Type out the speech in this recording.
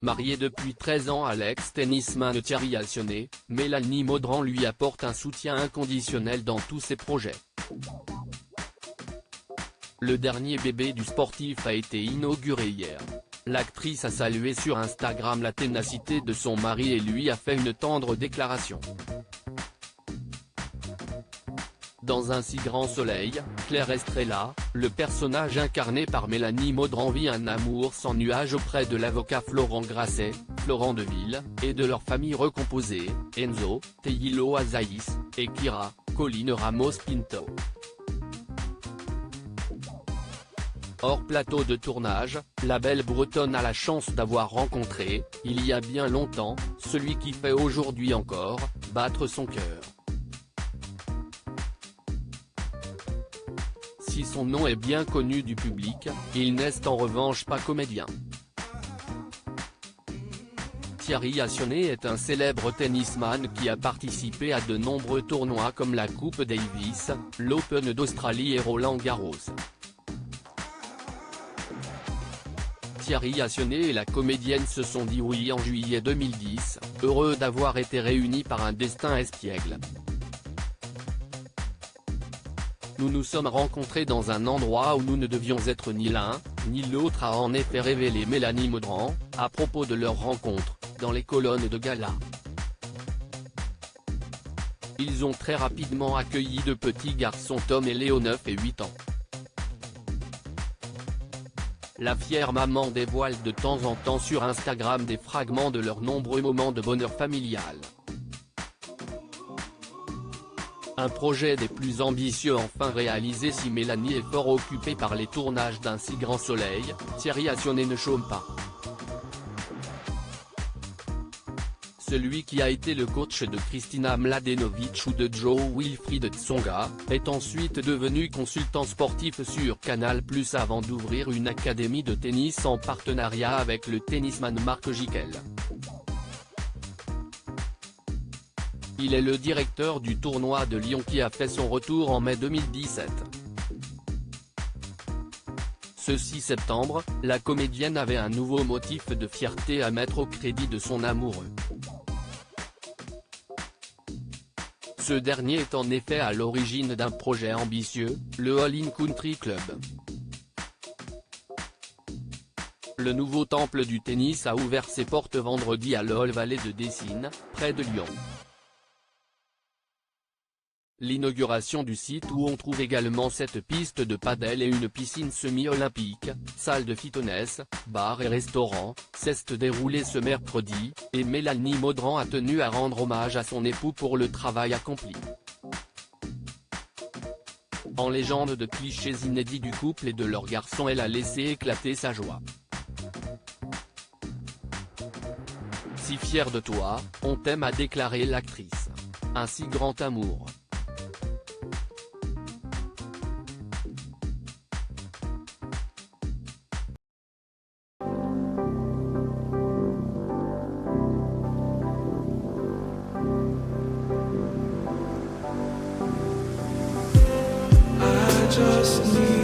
Mariée depuis 13 ans à l'ex-tennisman Thierry Alcionet, Mélanie Maudran lui apporte un soutien inconditionnel dans tous ses projets. Le dernier bébé du sportif a été inauguré hier. L'actrice a salué sur Instagram la ténacité de son mari et lui a fait une tendre déclaration. Dans un si grand soleil, Claire Estrella, le personnage incarné par Mélanie Maudran vit un amour sans nuage auprès de l'avocat Florent Grasset, Florent Deville, et de leur famille recomposée, Enzo, Teilo Azaïs, et Kira, Colline Ramos Pinto. Hors plateau de tournage, la belle bretonne a la chance d'avoir rencontré, il y a bien longtemps, celui qui fait aujourd'hui encore, battre son cœur. Si son nom est bien connu du public, il n'est en revanche pas comédien. Thierry Alcionet est un célèbre tennisman qui a participé à de nombreux tournois comme la Coupe Davis, l'Open d'Australie et Roland-Garros. Thierry Alcionet et la comédienne se sont dit oui en juillet 2010, heureux d'avoir été réunis par un destin espiègle. Nous nous sommes rencontrés dans un endroit où nous ne devions être ni l'un, ni l'autre, a en effet révélé Mélanie Maudran, à propos de leur rencontre, dans les colonnes de gala. Ils ont très rapidement accueilli deux petits garçons, Tom et Léo, 9 et 8 ans. La fière maman dévoile de temps en temps sur Instagram des fragments de leurs nombreux moments de bonheur familial. Un projet des plus ambitieux enfin réalisé. Si Mélanie est fort occupée par les tournages d'un si grand soleil, Thierry Alcionet ne chôme pas. Celui qui a été le coach de Kristina Mladenovic ou de Jo-Wilfried Tsonga, est ensuite devenu consultant sportif sur Canal+ avant d'ouvrir une académie de tennis en partenariat avec le tennisman Marc Jiquel. Il est le directeur du tournoi de Lyon qui a fait son retour en mai 2017. Ce 6 septembre, la comédienne avait un nouveau motif de fierté à mettre au crédit de son amoureux. Ce dernier est en effet à l'origine d'un projet ambitieux, le All In Country Club. Le nouveau temple du tennis a ouvert ses portes vendredi à l'All Valley de Dessines, près de Lyon. L'inauguration du site, où on trouve également cette piste de padel et une piscine semi-olympique, salle de fitness, bar et restaurant, s'est déroulée ce mercredi, et Mélanie Maudran a tenu à rendre hommage à son époux pour le travail accompli. En légende de clichés inédits du couple et de leur garçon, elle a laissé éclater sa joie. Si fière de toi, on t'aime, a déclaré l'actrice. Un si grand amour. Just need